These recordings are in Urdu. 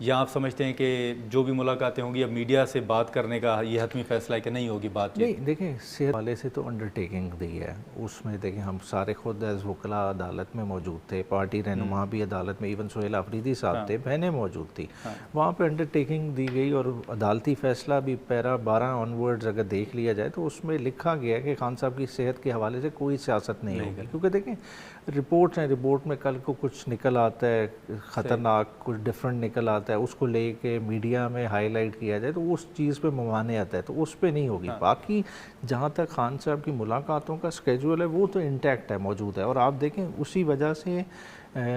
یا آپ سمجھتے ہیں کہ جو بھی ملاقاتیں ہوں گی اب میڈیا سے بات کرنے کا یہ حتمی فیصلہ ہے کہ نہیں ہوگی بات؟ نہیں دیکھیں، صحت والے سے تو انڈرٹیکنگ دی ہے، اس میں دیکھیں ہم سارے خود ایز وکلا عدالت میں موجود تھے، پارٹی رہنما بھی عدالت میں، ایون سہیل آفریدی صاحب تھے، بہنیں موجود تھی، وہاں پہ انڈرٹیکنگ دی گئی اور عدالتی فیصلہ بھی پیرا 12 آنورڈز اگر دیکھ لیا جائے تو اس میں لکھا گیا کہ خان صاحب کی صحت کے حوالے سے کوئی سیاست نہیں ہوگی، کیونکہ دیکھیں رپورٹس ہیں، رپورٹ میں کل کو کچھ نکل آتا ہے خطرناک، کچھ ڈفرینٹ نکل آتا ہے، اس کو لے کے میڈیا میں ہائی لائٹ کیا جائے تو اس چیز پہ ممانعت ہے، تو اس پہ نہیں ہوگی۔ باقی جہاں تک خان صاحب کی ملاقاتوں کا اسکیجول ہے وہ تو انٹیکٹ ہے، موجود ہے، اور آپ دیکھیں اسی وجہ سے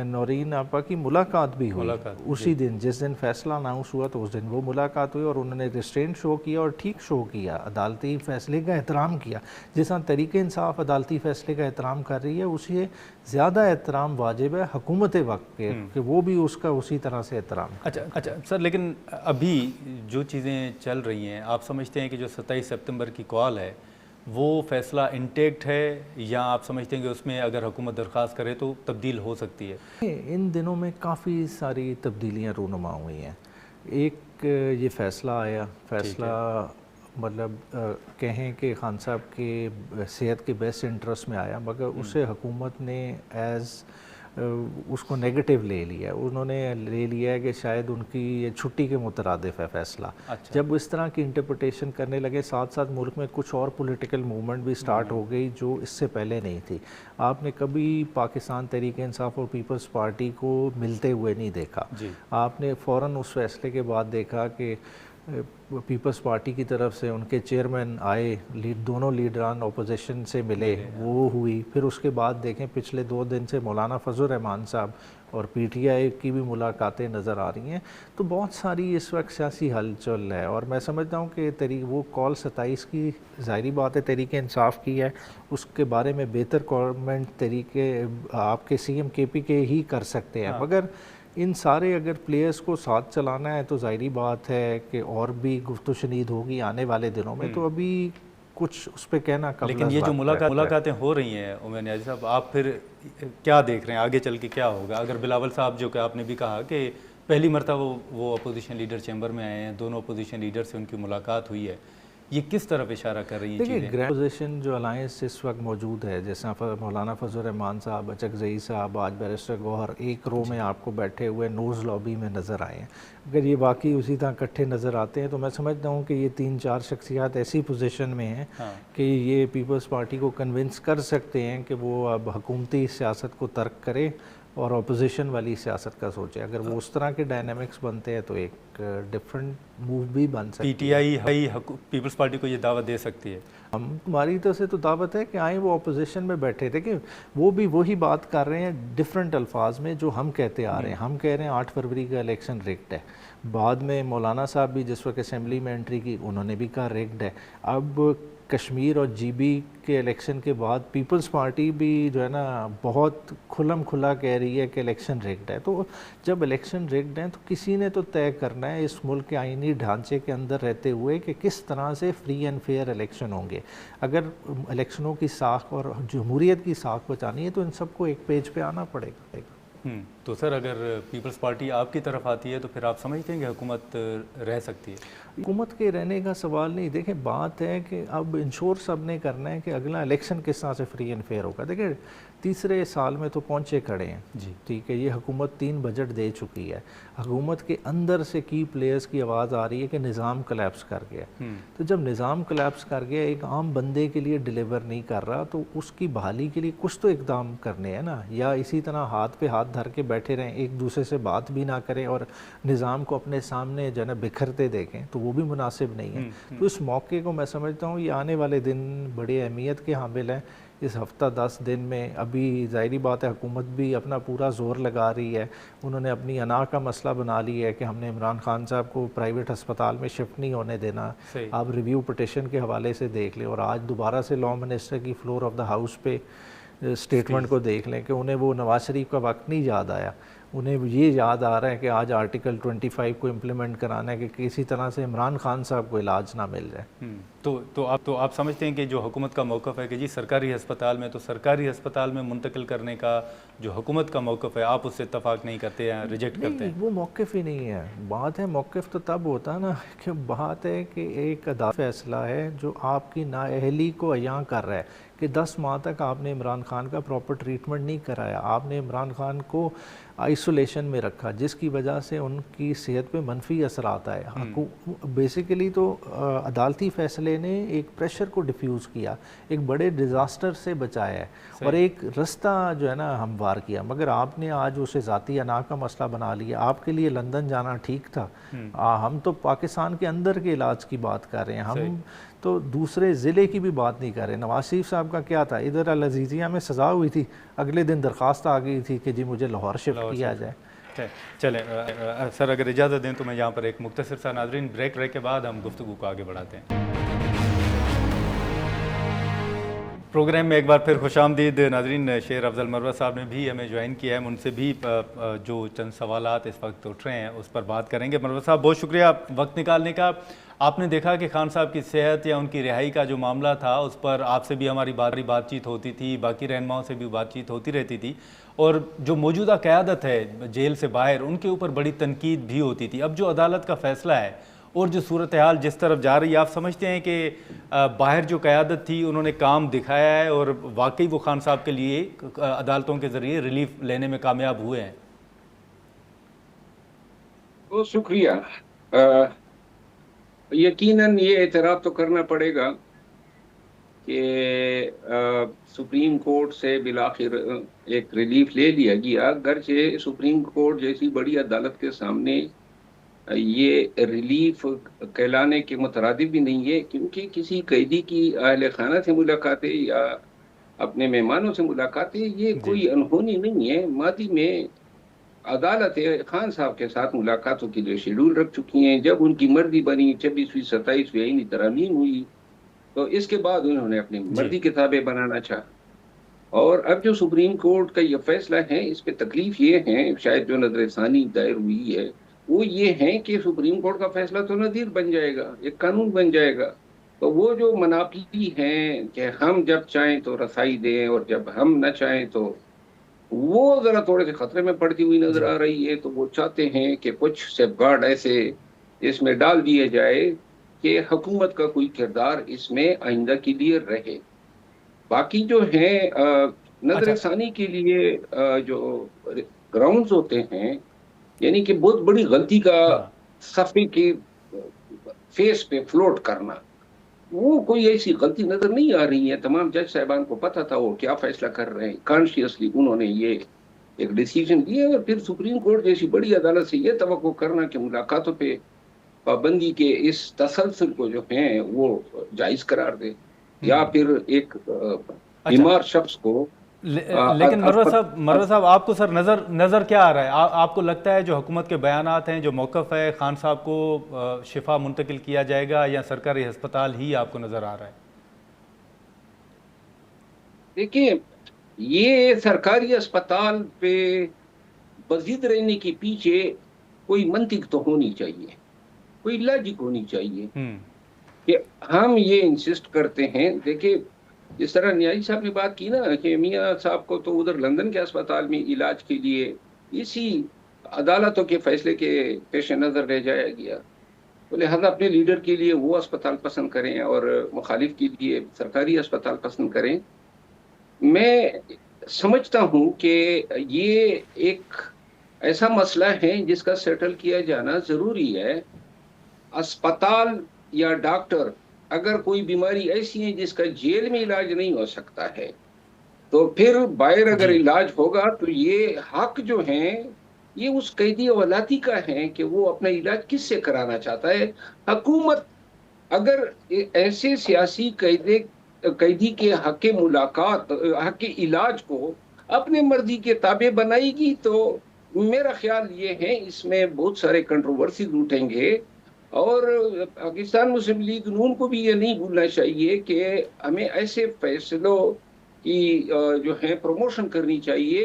نورین آپا کی ملاقات بھی ہوئی اسی دن، جس دن فیصلہ اناؤنس ہوا تو اس دن وہ ملاقات ہوئی، اور انہوں نے ریسٹرینٹ شو کیا اور ٹھیک شو کیا، عدالتی فیصلے کا احترام کیا، جس طرح تحریک انصاف عدالتی فیصلے کا احترام کر رہی ہے اسی زیادہ احترام واجب ہے حکومت وقت کے کہ وہ بھی اس کا اسی طرح سے احترام کرے۔ اچھا سر، لیکن ابھی جو چیزیں چل رہی ہیں آپ سمجھتے ہیں کہ جو 27 سپتمبر کی کال ہے وہ فیصلہ انٹیکٹ ہے، یا آپ سمجھتے ہیں کہ اس میں اگر حکومت درخواست کرے تو تبدیل ہو سکتی ہے؟ ان دنوں میں کافی ساری تبدیلیاں رونما ہوئی ہیں۔ ایک یہ فیصلہ آیا، فیصلہ مطلب کہیں کہ خان صاحب کے صحت کے بیسٹ انٹرسٹ میں آیا، مگر اسے حکومت نے ایز اس کو نیگیٹو لے لیا، انہوں نے لے لیا ہے کہ شاید ان کی یہ چھٹی کے مترادف ہے فیصلہ۔ جب اس طرح کی انٹرپریٹیشن کرنے لگے، ساتھ ساتھ ملک میں کچھ اور پولیٹیکل موومنٹ بھی سٹارٹ ہو گئی جو اس سے پہلے نہیں تھی۔ آپ نے کبھی پاکستان تحریک انصاف اور پیپلز پارٹی کو ملتے ہوئے نہیں دیکھا، آپ نے فوراً اس فیصلے کے بعد دیکھا کہ پیپلز پارٹی کی طرف سے ان کے چیئرمین آئے، دونوں لیڈران اپوزیشن سے ملے، وہ ہوئی، پھر اس کے بعد دیکھیں پچھلے 2 دن سے مولانا فضل الرحمان صاحب اور پی ٹی آئی کی بھی ملاقاتیں نظر آ رہی ہیں، تو بہت ساری اس وقت سیاسی ہلچل ہے، اور میں سمجھتا ہوں کہ وہ کال 27 کی ظاہری بات ہے تحریک انصاف کی ہے، اس کے بارے میں بہتر کامنٹ آپ کے سی ایم کے پی کے ہی کر سکتے ہیں، مگر ان سارے اگر پلیئرز کو ساتھ چلانا ہے تو ظاہری بات ہے کہ اور بھی گفت و شنید ہوگی آنے والے دنوں میں، تو ابھی کچھ اس پہ کہنا قبل لیکن یہ جو ملاقاتیں ہو رہی ہیں عمر نیازی صاحب، آپ پھر کیا دیکھ رہے ہیں آگے چل کے کیا ہوگا؟ اگر بلاول صاحب جو کہ آپ نے بھی کہا کہ پہلی مرتبہ وہ اپوزیشن لیڈر چیمبر میں آئے ہیں، دونوں اپوزیشن لیڈر سے ان کی ملاقات ہوئی ہے، یہ کس طرف اشارہ کر رہی ہیں چیزیں؟ دیکھیں گرینڈ پوزیشن جو الائنس اس وقت موجود ہے، جیسا مولانا فضل الرحمان صاحب، اچکزئی صاحب، آج بیرسٹر گوہر ایک رو میں آپ کو بیٹھے ہوئے نوز لابی میں نظر آئے ہیں، اگر یہ باقی اسی طرح اکٹھے نظر آتے ہیں تو میں سمجھتا ہوں کہ یہ 3-4 شخصیات ایسی پوزیشن میں ہیں کہ یہ پیپلز پارٹی کو کنونس کر سکتے ہیں کہ وہ اب حکومتی سیاست کو ترک کرے اور اپوزیشن والی سیاست کا سوچے۔ اگر وہ اس طرح کے ڈائنامکس بنتے ہیں تو ایک ڈیفرنٹ موو بھی بن سکتی ہے۔ P T I peoples party کو یہ دعوت دے سکتی ہے؟ ہماری طرف سے تو دعوت ہے کہ آئیں، وہ اپوزیشن میں بیٹھے تھے کہ وہ بھی وہی بات کر رہے ہیں ڈیفرنٹ الفاظ میں جو ہم کہتے آ رہے ہیں۔ ہم کہہ رہے ہیں 8 فروری کا الیکشن ریگڈ ہے، بعد میں مولانا صاحب بھی جس وقت اسمبلی میں انٹری کی انہوں نے بھی کہا ریگڈ ہے، اب کشمیر اور جی بی کے الیکشن کے بعد پیپلز پارٹی بھی جو ہے نا بہت کھلم کھلا کہہ رہی ہے کہ الیکشن ریگڈ ہے۔ تو جب الیکشن ریگڈ ہیں تو کسی نے تو طے کرنا ہے اس ملک کے آئینی ڈھانچے کے اندر رہتے ہوئے کہ کس طرح سے فری اینڈ فیئر الیکشن ہوں گے۔ اگر الیکشنوں کی ساکھ اور جمہوریت کی ساکھ بچانی ہے تو ان سب کو ایک پیج پہ آنا پڑے گا۔ تو سر اگر پیپلز پارٹی آپ کی طرف آتی ہے تو پھر آپ سمجھتے ہیں کہ حکومت رہ سکتی ہے؟ حکومت کے رہنے کا سوال نہیں، دیکھیں بات ہے کہ اب انشور سب نے کرنا ہے کہ اگلا الیکشن کس طرح سے فری اینڈ فیئر ہوگا۔ دیکھیں 3 سال میں تو پہنچے کھڑے ہیں جی، ٹھیک ہے، یہ حکومت 3 بجٹ دے چکی ہے، حکومت کے اندر سے کی پلیئرز کی آواز آ رہی ہے کہ نظام کلیپس کر گیا، تو جب نظام کلیپس کر گیا ایک عام بندے کے لیے ڈیلیور نہیں کر رہا تو اس کی بحالی کے لیے کچھ تو اقدام کرنے ہیں نا، یا اسی طرح ہاتھ پہ ہاتھ دھر کے بیٹھے رہیں، ایک دوسرے سے بات بھی نہ کریں اور نظام کو اپنے سامنے جو ہے نا بکھرتے دیکھیں، تو وہ بھی مناسب نہیں ہے۔ تو اس موقع کو میں سمجھتا ہوں یہ آنے والے دن بڑی اہمیت کے حامل ہیں۔ اس ہفتہ 10 دن میں ابھی ظاہری بات ہے حکومت بھی اپنا پورا زور لگا رہی ہے، انہوں نے اپنی انا کا مسئلہ بنا لی ہے کہ ہم نے عمران خان صاحب کو پرائیویٹ ہسپتال میں شفٹ نہیں ہونے دینا۔ آپ ریویو پٹیشن کے حوالے سے دیکھ لیں، اور آج دوبارہ سے لا منسٹر کی فلور آف دا ہاؤس پہ اسٹیٹمنٹ کو دیکھ لیں کہ انہیں وہ نواز شریف کا وقت نہیں یاد آیا، انہیں یہ یاد آ رہا ہے کہ آج آرٹیکل 25 کو امپلیمنٹ کرانا ہے کہ کسی طرح سے عمران خان صاحب کو علاج نہ مل جائے. تو آپ سمجھتے ہیں کہ جو حکومت کا موقف ہے کہ جی سرکاری ہسپتال میں تو سرکاری ہسپتال میں منتقل کرنے کا جو حکومت کا موقف ہے آپ اس سے اتفاق نہیں کرتے ہیں, ریجیکٹ کرتے ہیں؟ وہ موقف ہی نہیں ہے. بات ہے موقف تو تب ہوتا ہے نا کہ بات ہے کہ ایک عدالتی فیصلہ ہے جو آپ کی نااہلی کو عیاں کر رہا ہے کہ 10 ماہ تک آپ نے عمران خان کا پراپر ٹریٹمنٹ نہیں کرایا, آپ نے عمران خان کو آئسولیشن میں رکھا جس کی وجہ سے ان کی صحت پہ منفی اثرات آئے. بیسیکلی تو عدالتی فیصلے نے ایک پریشر کو ڈیفیوز کیا, ایک بڑے ڈیزاسٹر سے بچایا ہے اور ایک رستہ جو ہے نا ہموار کیا. مگر آپ نے آج اسے ذاتی انا کا مسئلہ بنا لیا. آپ کے لیے لندن جانا ٹھیک تھا, ہم تو پاکستان کے اندر کے علاج کی بات کر رہے ہیں, ہم تو دوسرے ضلع کی بھی بات نہیں کر رہے. نواز شریف صاحب کا کیا تھا, ادھر العزیزیہ میں سزا ہوئی تھی, اگلے دن درخواست آ گئی تھی کہ جی مجھے لاہور شفٹ کیا جائے. چلیں سر اگر اجازت دیں تو میں یہاں پر ایک مختصر سا ناظرین بریک کے بعد ہم گفتگو کو آگے بڑھاتے ہیں. پروگرام میں ایک بار پھر خوش آمدید ناظرین. شیر افضل مروت صاحب نے بھی ہمیں جوائن کیا ہے, ان سے بھی جو چند سوالات اس وقت اٹھ رہے ہیں اس پر بات کریں گے. مروت صاحب بہت شکریہ وقت نکالنے کا. آپ نے دیکھا کہ خان صاحب کی صحت یا ان کی رہائی کا جو معاملہ تھا اس پر آپ سے بھی ہماری بات چیت ہوتی تھی, باقی رہنماؤں سے بھی بات چیت ہوتی رہتی تھی, اور جو موجودہ قیادت ہے جیل سے باہر ان کے اوپر بڑی تنقید بھی ہوتی تھی. اب جو عدالت کا فیصلہ ہے اور جو صورتحال جس طرف جا رہی ہے, آپ سمجھتے ہیں کہ باہر جو قیادت تھی انہوں نے کام دکھایا ہے اور واقعی وہ خان صاحب کے لیے عدالتوں کے ذریعے ریلیف لینے میں کامیاب ہوئے ہیں؟ بہت شکریہ. یقیناً یہ اعتراف تو کرنا پڑے گا کہ سپریم کورٹ سے بالآخر ایک ریلیف لے لیا گیا, اگرچہ سپریم کورٹ جیسی بڑی عدالت کے سامنے یہ ریلیف کہلانے کے مترادف بھی نہیں ہے, کیونکہ کسی قیدی کی اہل خانہ سے ملاقاتیں یا اپنے مہمانوں سے قاتل یہ کوئی انہونی نہیں ہے. ماضی میں عدالت خان صاحب کے ساتھ ملاقاتوں کے لیے شیڈول رکھ چکی ہیں. جب ان کی مرضی بنی 26ویں 27ویں آئینی ترامیم ہوئی تو اس کے بعد انہوں نے اپنی مرضی کتابیں بنانا چاہا. اور اب جو سپریم کورٹ کا یہ فیصلہ ہے اس پہ تکلیف یہ ہے, شاید جو نظر ثانی دائر ہوئی ہے وہ یہ ہے کہ سپریم کورٹ کا فیصلہ تو نظیر بن جائے گا, ایک قانون بن جائے گا. تو وہ جو مناپلی ہیں کہ ہم جب چاہیں تو رسائی دیں اور جب ہم نہ چاہیں تو, وہ ذرا تھوڑے سے خطرے میں پڑتی ہوئی نظر آ رہی ہے. تو وہ چاہتے ہیں کہ کچھ سیف گارڈ ایسے اس میں ڈال دیے جائے کہ حکومت کا کوئی کردار اس میں آئندہ کے لیے رہے. باقی جو ہیں نظر ثانی کے لیے جو گراؤنڈز ہوتے ہیں, یعنی کہ بہت بڑی غلطی کا صفحے کے فیس پہ فلوٹ کرنا, وہ کوئی ایسی غلطی نظر نہیں آ رہی ہے. تمام جج صاحبان کو پتہ تھا وہ کیا فیصلہ کر رہے ہیں, کانشیسلی انہوں نے یہ ایک ڈیسیجن لیا. اور پھر سپریم کورٹ جیسی بڑی عدالت سے یہ توقع کرنا کہ ملاقاتوں پہ پابندی کے اس تسلسل کو جو ہیں وہ جائز قرار دے, یا پھر ایک بیمار شخص کو. لیکن مروت صاحب آپ کو سر نظر کیا آ رہا ہے؟ آپ کو لگتا ہے جو حکومت کے بیانات ہیں, جو موقف ہے, خان صاحب کو شفا منتقل کیا جائے گا یا سرکاری ہسپتال ہی آپ کو نظر آ رہا ہے؟ دیکھیں, یہ سرکاری اسپتال پہ مزید رہنے کے پیچھے کوئی منطق تو ہونی چاہیے, کوئی لاجک ہونی چاہیے کہ ہم یہ انسسٹ کرتے ہیں. دیکھیں جس طرح نیازی صاحب نے بات کی نا کہ میاں صاحب کو تو ادھر لندن کے اسپتال میں علاج کے لیے اسی عدالتوں کے فیصلے کے پیش نظر لے جایا گیا, تو لہذا اپنے لیڈر کے لیے وہ اسپتال پسند کریں اور مخالف کے لیے سرکاری اسپتال پسند کریں. میں سمجھتا ہوں کہ یہ ایک ایسا مسئلہ ہے جس کا سیٹل کیا جانا ضروری ہے. اسپتال یا ڈاکٹر اگر کوئی بیماری ایسی ہے جس کا جیل میں علاج نہیں ہو سکتا ہے تو پھر باہر اگر علاج ہوگا تو یہ حق جو ہیں یہ اس قیدی اولاتی کا ہے کہ وہ اپنا علاج کس سے کرانا چاہتا ہے. حکومت اگر ایسے سیاسی قیدی کے حق ملاقات, حق علاج کو اپنے مرضی کے تابع بنائے گی تو میرا خیال یہ ہے اس میں بہت سارے کنٹروورسیز اٹھیں گے. اور پاکستان مسلم لیگ نون کو بھی یہ نہیں بھولنا چاہیے کہ ہمیں ایسے فیصلوں کی جو ہے پروموشن کرنی چاہیے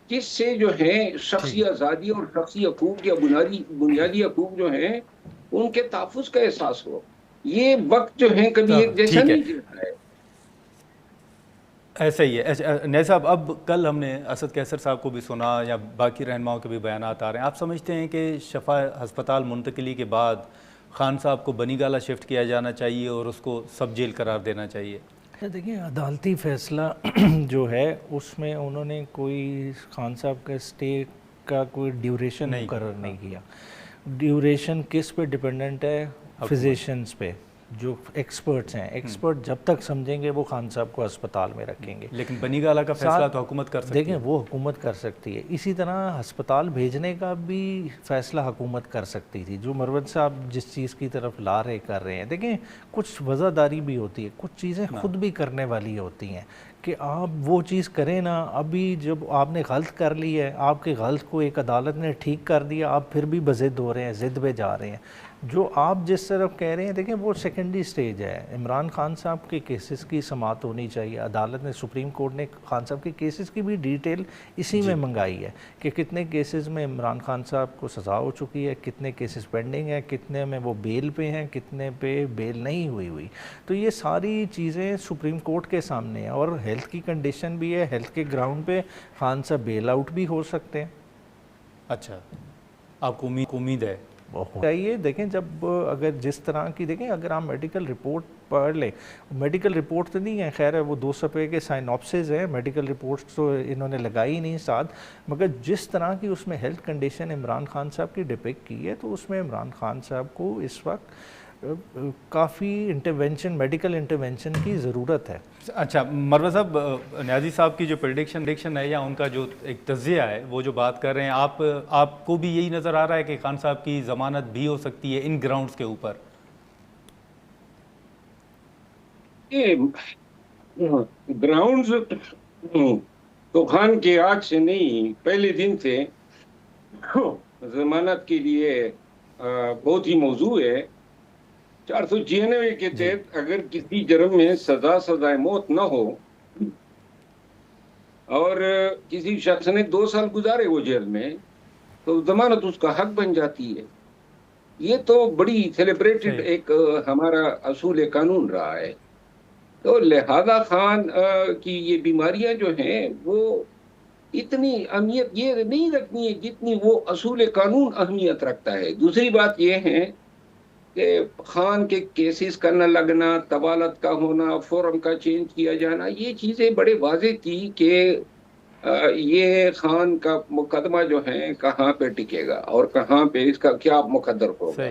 جس سے جو ہے شخصی آزادی اور شخصی حقوق یا بنیادی حقوق جو ہیں ان کے تحفظ کا احساس ہو. یہ وقت جو ہے کبھی ایک جیسا ٹھیک ہے، نہیں رہا ہے. ایسا ہی ہے. نیا صاحب، اب کل ہم نے اسد کیسر صاحب کو بھی سنا یا باقی رہنماؤں کے بھی بیانات آ رہے ہیں. آپ سمجھتے ہیں کہ شفا ہسپتال منتقلی کے بعد خان صاحب کو بنی گالہ شفٹ کیا جانا چاہیے اور اس کو سب جیل قرار دینا چاہیے؟ دیکھیں، عدالتی فیصلہ جو ہے اس میں انہوں نے کوئی خان صاحب کا اسٹے کا کوئی ڈیوریشن مقرر نہیں کیا. ڈیوریشن کس پہ ڈپینڈنٹ ہے؟ فزیشنز پہ، جو ایکسپرٹس ہیں. ایکسپرٹ جب تک سمجھیں گے وہ خان صاحب کو ہسپتال میں رکھیں گے. لیکن بنی گالہ کا فیصلہ تو حکومت کر سکتی ہے. دیکھیں، وہ حکومت کر سکتی ہے. اسی طرح ہسپتال بھیجنے کا بھی فیصلہ حکومت کر سکتی تھی. جو مروت صاحب جس چیز کی طرف کر رہے ہیں، دیکھیں کچھ وزاداری بھی ہوتی ہے، کچھ چیزیں خود بھی کرنے والی ہوتی ہیں کہ آپ وہ چیز کریں نا. ابھی جب آپ نے غلط کر لی ہے، آپ کے غلط کو ایک عدالت نے ٹھیک کر دیا، آپ پھر بھی بضد ہو رہے ہیں، ضد پہ جا رہے ہیں. جو آپ جس طرف کہہ رہے ہیں، دیکھیں وہ سیکنڈری سٹیج ہے. عمران خان صاحب کے کیسز کی سماعت ہونی چاہیے. عدالت نے، سپریم کورٹ نے خان صاحب کے کیسز کی بھی ڈیٹیل اسی میں منگائی ہے کہ کتنے کیسز میں عمران خان صاحب کو سزا ہو چکی ہے، کتنے کیسز پینڈنگ ہیں، کتنے میں وہ بیل پہ ہیں، کتنے پہ بیل نہیں ہوئی. تو یہ ساری چیزیں سپریم کورٹ کے سامنے ہیں. اور ہیلتھ کی کنڈیشن بھی ہے، ہیلتھ کے گراؤنڈ پہ خان صاحب بیل آؤٹ بھی ہو سکتے ہیں. اچھا، آپ کو امید ہے؟ چاہیے. دیکھیں جب اگر جس طرح کی، دیکھیں اگر آپ میڈیکل رپورٹ پڑھ لیں، میڈیکل رپورٹ تو نہیں ہے، خیر ہے وہ 2 صفحے کے سائنوپسز ہیں، میڈیکل رپورٹس تو انہوں نے لگائی نہیں ساتھ، مگر جس طرح کی اس میں ہیلتھ کنڈیشن عمران خان صاحب کی ڈپکٹ کی ہے، تو اس میں عمران خان صاحب کو اس وقت کافی انٹرونشن، میڈیکل انٹرونشن کی ضرورت ہے. اچھا مروت صاحب، نیازی صاحب کی جو پریڈکشن ہے یا ان کا جو ایک تجزیہ ہے، وہ جو بات کر رہے ہیں، آپ کو بھی یہی نظر آ رہا ہے کہ خان صاحب کی ضمانت بھی ہو سکتی ہے ان گراؤنڈز کے اوپر؟ گراؤنڈز تو خان کے آج سے نہیں، پہلے دن سے ضمانت کے لیے بہت ہی موضوع ہے. 496 کے تحت اگر کسی جرم میں سزائے موت نہ ہو اور کسی شخص نے 2 سال گزارے وہ جیل میں، تو ضمانت اس کا حق بن جاتی ہے. یہ تو بڑی سیلیبریٹڈ ایک ہمارا اصول قانون رہا ہے. تو لہذا خان کی یہ بیماریاں جو ہیں وہ اتنی اہمیت یہ نہیں رکھنی ہے جتنی وہ اصول قانون اہمیت رکھتا ہے. دوسری بات یہ ہے کہ خان کے کیسز کا نہ لگنا، طوالت کا ہونا، فورم کا چینج کیا جانا، یہ چیزیں بڑے واضح تھی کہ یہ خان کا مقدمہ جو ہے کہاں پہ ٹکے گا اور کہاں پہ اس کا کیا مقدر ہوگا.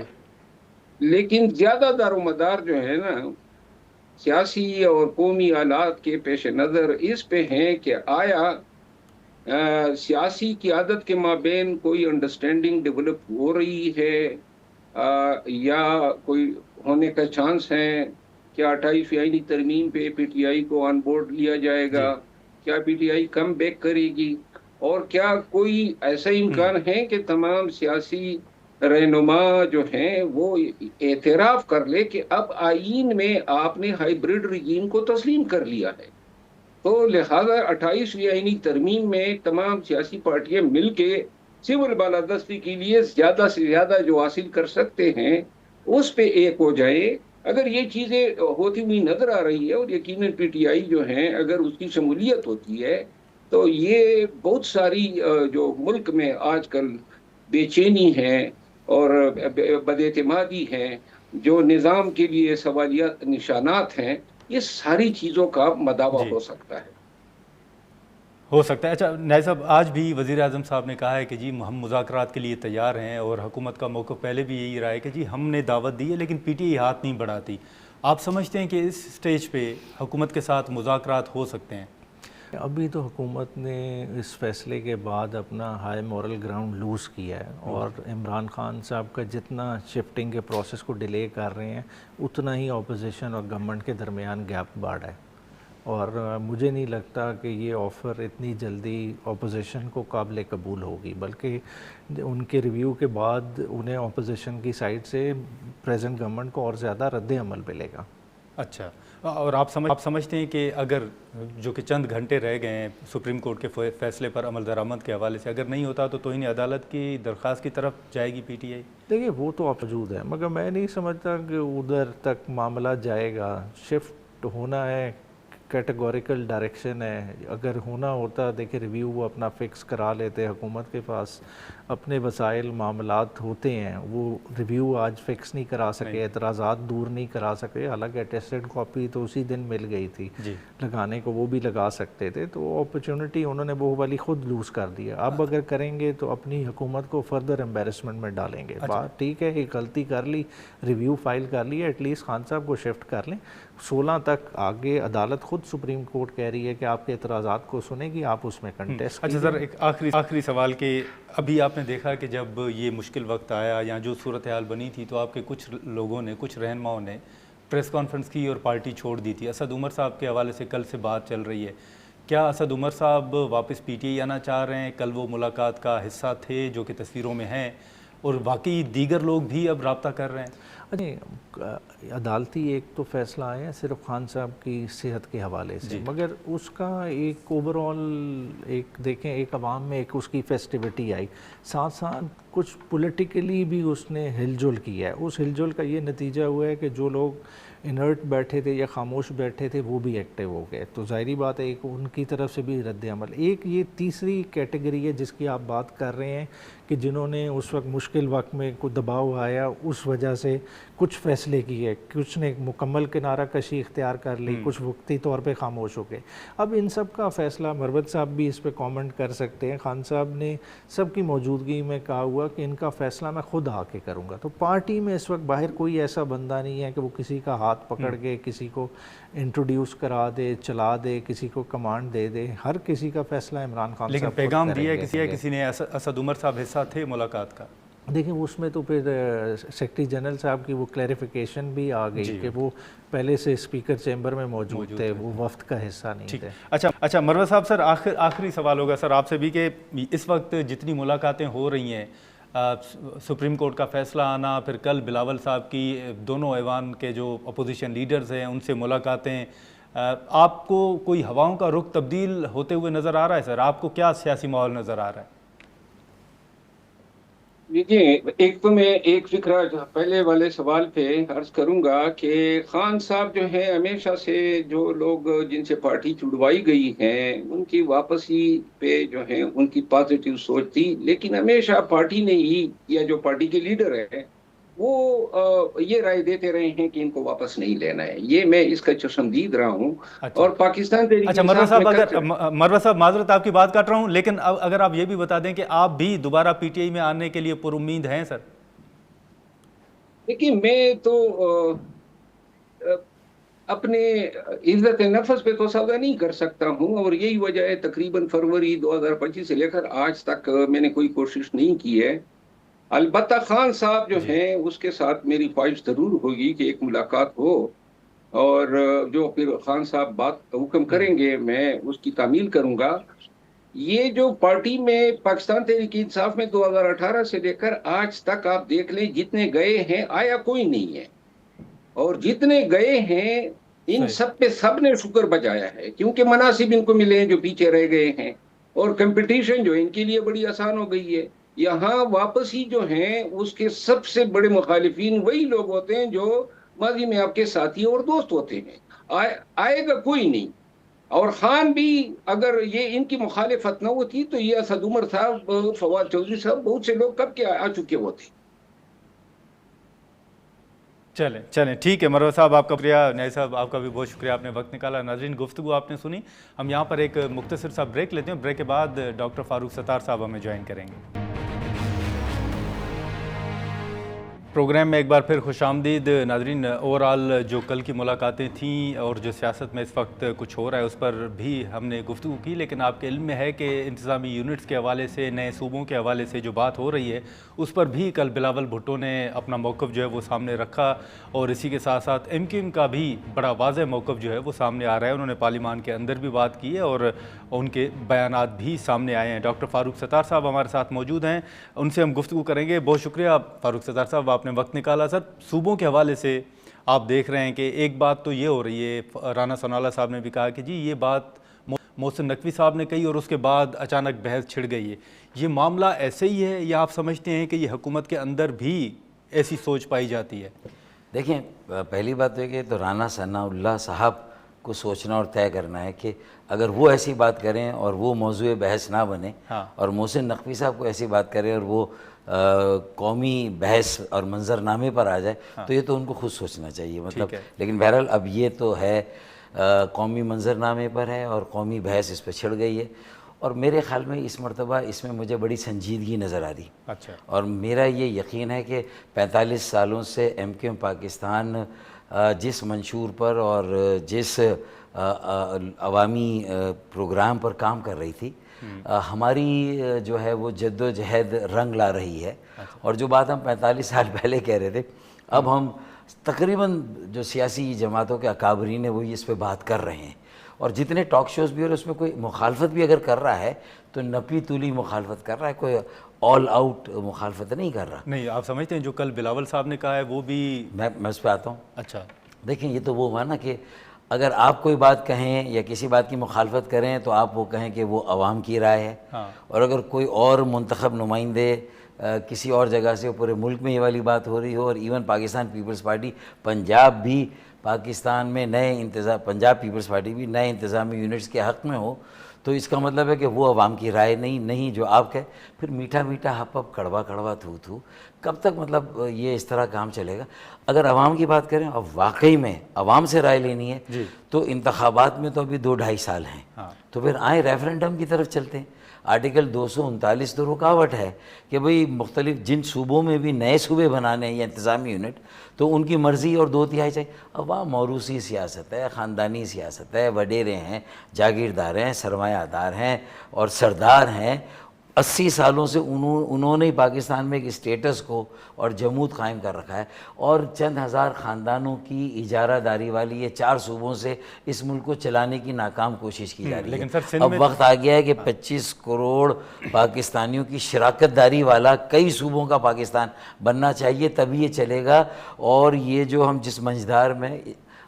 لیکن زیادہ دار و مدار جو ہے نا سیاسی اور قومی حالات کے پیش نظر اس پہ ہیں کہ آیا سیاسی قیادت کے مابین کوئی انڈرسٹینڈنگ ڈیولپ ہو رہی ہے یا کوئی ہونے کا چانس ہے. کیا 28ویں آئینی ترمیم پہ پی ٹی آئی کو آن بورڈ لیا جائے گا؟ کیا پی ٹی آئی کم بیک کرے گی؟ اور کیا کوئی ایسا امکان ہے کہ تمام سیاسی رہنما جو ہیں وہ اعتراف کر لے کہ اب آئین میں آپ نے ہائیبریڈ رجیم کو تسلیم کر لیا ہے؟ تو لہذا 28ویں آئینی ترمیم میں تمام سیاسی پارٹیاں مل کے سول بالادستی کے لیے زیادہ سے زیادہ جو حاصل کر سکتے ہیں اس پہ ایک ہو جائے. اگر یہ چیزیں ہوتی ہوئی نظر آ رہی ہے اور یقیناً پی ٹی آئی جو ہیں اگر اس کی شمولیت ہوتی ہے تو یہ بہت ساری جو ملک میں آج کل بے چینی ہے اور بد اعتمادی ہے، جو نظام کے لیے سوالیات نشانات ہیں، یہ ساری چیزوں کا مداوع ہو سکتا ہے. اچھا نائب صاحب، آج بھی وزیر اعظم صاحب نے کہا ہے کہ جی ہم مذاکرات کے لیے تیار ہیں، اور حکومت کا موقف پہلے بھی یہی رہا ہے کہ جی ہم نے دعوت دی ہے لیکن پی ٹی آئی ہاتھ نہیں بڑھاتی. آپ سمجھتے ہیں کہ اس سٹیج پہ حکومت کے ساتھ مذاکرات ہو سکتے ہیں؟ ابھی تو حکومت نے اس فیصلے کے بعد اپنا ہائی مورل گراؤنڈ لوز کیا ہے، اور عمران خان صاحب کا جتنا شفٹنگ کے پروسیس کو ڈیلے کر رہے ہیں اتنا ہی اپوزیشن اور گورنمنٹ کے درمیان گیپ بڑھا ہے. اور مجھے نہیں لگتا کہ یہ آفر اتنی جلدی اپوزیشن کو قابل قبول ہوگی، بلکہ ان کے ریویو کے بعد انہیں اپوزیشن کی سائڈ سے پریزنٹ گورنمنٹ کو اور زیادہ رد عمل ملے گا. اچھا، اور آپ سمجھتے ہیں کہ اگر جو کہ چند گھنٹے رہ گئے ہیں سپریم کورٹ کے فیصلے پر عمل درآمد کے حوالے سے، اگر نہیں ہوتا تو توہین عدالت کی درخواست کی طرف جائے گی پی ٹی آئی؟ دیکھیے وہ تو موجود ہے، مگر میں نہیں سمجھتا کہ ادھر تک معاملہ جائے گا. شفٹ ہونا ہے، کیٹیگوریکل ڈائریکشن ہے. اگر ہونا ہوتا دیکھیں ریویو وہ اپنا فکس کرا لیتے، حکومت کے پاس اپنے وسائل معاملات ہوتے ہیں، وہ ریویو آج فکس نہیں کرا سکے، اعتراضات دور نہیں کرا سکے. حالانکہ اٹیسٹڈ کاپی تو اسی دن مل گئی تھی لگانے کو، وہ بھی لگا سکتے تھے. تو اپرچونٹی انہوں نے وہ والی خود لوز کر دیا. اب اگر کریں گے تو اپنی حکومت کو فردر امبیرسمنٹ میں ڈالیں گے. بات ٹھیک ہے، ایک غلطی کر لی، ریویو فائل کر لی، ایٹ لیسٹ خان صاحب کو شفٹ کر لیں. 16 تک آگے عدالت خود سپریم کورٹ کہہ رہی ہے کہ آپ کے اعتراضات کو سنے گی، آپ اس میں کنٹیسٹ. اچھا سر، ایک آخری سوال کہ ابھی آپ نے دیکھا کہ جب یہ مشکل وقت آیا یا جو صورتحال بنی تھی تو آپ کے کچھ لوگوں نے، کچھ رہنماؤں نے پریس کانفرنس کی اور پارٹی چھوڑ دی تھی. اسد عمر صاحب کے حوالے سے کل سے بات چل رہی ہے، کیا اسد عمر صاحب واپس پی ٹی آئی آنا چاہ رہے ہیں؟ کل وہ ملاقات کا حصہ تھے جو کہ تصویروں میں ہیں، اور باقی دیگر لوگ بھی اب رابطہ کر رہے ہیں. عدالتی ایک تو فیصلہ آیا ہے صرف خان صاحب کی صحت کے حوالے سے، مگر اس کا ایک اوور آل ایک دیکھیں، ایک عوام میں ایک اس کی فیسٹیوٹی آئی، ساتھ ساتھ کچھ پولیٹیکلی بھی اس نے ہل جل کیا ہے. اس ہل جل کا یہ نتیجہ ہوا ہے کہ جو لوگ انرٹ بیٹھے تھے یا خاموش بیٹھے تھے وہ بھی ایکٹیو ہو گئے. تو ظاہری بات ہے ایک ان کی طرف سے بھی رد عمل. ایک یہ تیسری کیٹیگری ہے جس کی آپ بات کر رہے ہیں کہ جنہوں نے اس وقت مشکل وقت میں کوئی دباؤ آیا اس وجہ سے کچھ فیصلے کیے، کچھ نے مکمل کنارہ کشی اختیار کر لی، کچھ وقتی طور پہ خاموش ہو گئے. اب ان سب کا فیصلہ مروت صاحب بھی اس پہ کامنٹ کر سکتے ہیں. خان صاحب نے سب کی موجودگی میں کہا ہوا کہ ان کا فیصلہ میں خود آ کے کروں گا. تو پارٹی میں اس وقت باہر کوئی ایسا بندہ نہیں ہے کہ وہ کسی کا ہاتھ پکڑ کے کسی کو انٹروڈیوس کرا دے، چلا دے، کسی کو کمانڈ دے دے. ہر کسی کا فیصلہ عمران خان لیکن صاحب پیغام دیا ہے کسی نے، اسد عمر صاحب حصہ تھے ملاقات کا. دیکھیں اس میں تو پھر سیکرٹری جنرل صاحب کی وہ کلیریفیکیشن بھی آ گئی کہ وہ پہلے سے اسپیکر چیمبر میں موجود تھے، وہ وفد کا حصہ نہیں تھے. اچھا مروت صاحب، سر آخری سوال ہوگا سر آپ سے بھی کہ اس وقت جتنی ملاقاتیں ہو رہی ہیں، سپریم کورٹ کا فیصلہ آنا، پھر کل بلاول صاحب کی دونوں ایوان کے جو اپوزیشن لیڈرز ہیں ان سے ملاقاتیں، آپ کو کوئی ہواؤں کا رخ تبدیل ہوتے ہوئے نظر آ رہا ہے سر؟ آپ کو کیا سیاسی ماحول نظر آ رہا ہے؟ دیکھیے، ایک تو میں ایک فکرہ پہلے والے سوال پہ عرض کروں گا کہ خان صاحب جو ہیں ہمیشہ سے جو لوگ جن سے پارٹی چھڑوائی گئی ہیں ان کی واپسی پہ جو ہیں ان کی پازیٹیو سوچ تھی، لیکن ہمیشہ پارٹی نے ہی یا جو پارٹی کے لیڈر ہے وہ یہ رائے دیتے رہے ہیں کہ ان کو واپس نہیں لینا ہے. یہ میں اس کا چشمدید رہا ہوں. اور پاکستان مروت صاحب معذرت آپ کی بات کاٹ رہا ہوں، لیکن اگر آپ یہ بھی بتا دیں کہ آپ بھی دوبارہ پی ٹی آئی میں آنے کے لیے پر امید ہیں سر؟ دیکھیے میں تو اپنے عزت نفس پہ تو سودا نہیں کر سکتا ہوں، اور یہی وجہ ہے تقریباً فروری 2025 سے لے کر آج تک میں نے کوئی کوشش نہیں کی ہے. البتہ خان صاحب جو ہیں اس کے ساتھ میری خواہش ضرور ہوگی کہ ایک ملاقات ہو، اور جو پھر خان صاحب بات حکم کریں گے میں اس کی تعمیل کروں گا. یہ جو پارٹی میں پاکستان تحریک انصاف میں 2018 سے لے کر آج تک آپ دیکھ لیں جتنے گئے ہیں آیا کوئی نہیں ہے، اور جتنے گئے ہیں ان سب پہ سب نے شکر بجایا ہے کیونکہ مناصب ان کو ملے ہیں جو پیچھے رہ گئے ہیں، اور کمپٹیشن جو ان کے لیے بڑی آسان ہو گئی ہے. یہاں واپسی جو ہیں اس کے سب سے بڑے مخالفین وہی لوگ ہوتے ہیں جو ماضی میں آپ کے ساتھی اور دوست ہوتے ہیں. آئے گا کوئی نہیں. اور خان بھی اگر یہ ان کی مخالفت نہ ہوتی تو یہ اسد عمر صاحب، فواد چودھری صاحب، بہت سے لوگ کب کے آ چکے ہوتے. چلیں ٹھیک ہے مروت صاحب، آپ کا شکریہ. نیا صاحب آپ کا بھی بہت شکریہ، آپ نے وقت نکالا. ناظرین گفتگو آپ نے سنی. ہم یہاں پر ایک مختصر سا بریک لیتے ہیں، بریک کے بعد ڈاکٹر فاروق ستار صاحب ہمیں جوائن کریں گے. پروگرام میں ایک بار پھر خوش آمدید. ناظرین اوورال جو کل کی ملاقاتیں تھیں اور جو سیاست میں اس وقت کچھ ہو رہا ہے اس پر بھی ہم نے گفتگو کی، لیکن آپ کے علم میں ہے کہ انتظامی یونٹس کے حوالے سے، نئے صوبوں کے حوالے سے جو بات ہو رہی ہے اس پر بھی کل بلاول بھٹو نے اپنا موقف جو ہے وہ سامنے رکھا، اور اسی کے ساتھ ساتھ ایم کیو ایم کا بھی بڑا واضح موقف جو ہے وہ سامنے آ رہا ہے. انہوں نے پارلیمان کے اندر بھی بات کی ہے اور ان کے بیانات بھی سامنے آئے ہیں. ڈاکٹر فاروق ستار صاحب ہمارے ساتھ موجود ہیں، ان سے ہم گفتگو کریں گے. بہت شکریہ فاروق ستار صاحب، آپ نے وقت نکالا. سر صوبوں کے حوالے سے آپ دیکھ رہے ہیں کہ ایک بات تو یہ ہو رہی ہے، رانا ثناءاللہ صاحب نے بھی کہا کہ جی یہ بات محسن نقوی صاحب نے کہی اور اس کے بعد اچانک بحث چھڑ گئی ہے، یہ معاملہ ایسے ہی ہے یا آپ سمجھتے ہیں کہ یہ حکومت کے اندر بھی ایسی سوچ پائی جاتی ہے؟ دیکھیں، پہلی بات تو یہ کہ تو رانا ثناءاللہ صاحب کو سوچنا اور طے کرنا ہے کہ اگر وہ ایسی بات کریں اور وہ موضوع بحث نہ بنے، اور محسن نقوی صاحب کو ایسی بات کریں اور وہ قومی بحث اور منظرنامے پر آ جائے، تو یہ تو ان کو خود سوچنا چاہیے، مطلب. لیکن بہرحال اب یہ تو ہے قومی منظرنامے پر ہے اور قومی بحث اس پہ چھڑ گئی ہے، اور میرے خیال میں اس مرتبہ اس میں مجھے بڑی سنجیدگی نظر آ رہی. اور میرا یہ یقین ہے کہ 45 سالوں سے ایم کیو ایم پاکستان جس منشور پر اور جس عوامی پروگرام پر کام کر رہی تھی، ہماری جو ہے وہ جد و جہد رنگ لا رہی ہے. اور جو بات ہم 45 سال پہلے کہہ رہے تھے، اب ہم تقریباً جو سیاسی جماعتوں کے اکابرین ہیں وہی اس پہ بات کر رہے ہیں، اور جتنے ٹاک شوز بھی ہو رہے اس میں کوئی مخالفت بھی اگر کر رہا ہے تو نپی تولی مخالفت کر رہا ہے، کوئی آل آؤٹ مخالفت نہیں کر رہا. نہیں، آپ سمجھتے ہیں جو کل بلاول صاحب نے کہا ہے وہ بھی؟ میں اس پہ آتا ہوں. اچھا دیکھیں، یہ تو وہ ہوا نا کہ اگر آپ کوئی بات کہیں یا کسی بات کی مخالفت کریں تو آپ وہ کہیں کہ وہ عوام کی رائے ہے، اور اگر کوئی اور منتخب نمائندے کسی اور جگہ سے پورے ملک میں یہ والی بات ہو رہی ہو، اور even Pakistan peoples party Punjab بھی پاکستان میں پنجاب پیپلز پارٹی بھی نئے انتظامی یونٹس کے حق میں ہو، تو اس کا مطلب ہے کہ وہ عوام کی رائے نہیں جو آپ کہے. پھر میٹھا میٹھا ہپ ہپ کڑوا کڑوا تھو تھو، کب تک مطلب یہ اس طرح کام چلے گا؟ اگر عوام کی بات کریں اور واقعی میں عوام سے رائے لینی ہے تو انتخابات میں تو ابھی 2-2.5 سال ہیں، تو پھر آئیں ریفرینڈم کی طرف چلتے ہیں. آرٹیکل 239 تو رکاوٹ ہے کہ بھئی مختلف جن صوبوں میں بھی نئے صوبے بنانے ہیں یا انتظامی یونٹ، تو ان کی مرضی اور 2/3 چاہیے. اب وہاں موروثی سیاست ہے، خاندانی سیاست ہے، وڈیرے ہیں، جاگیردار ہیں، سرمایہ دار ہیں اور سردار ہیں. 80 سالوں سے انہوں نے پاکستان میں ایک اسٹیٹس کو اور جمود قائم کر رکھا ہے، اور چند ہزار خاندانوں کی اجارہ داری والی یہ 4 صوبوں سے اس ملک کو چلانے کی ناکام کوشش کی جا رہی ہے. اب وقت آ گیا ہے کہ 25 کروڑ پاکستانیوں کی شراکت داری والا کئی صوبوں کا پاکستان بننا چاہیے، تبھی یہ چلے گا. اور یہ جو ہم جس منجدار میں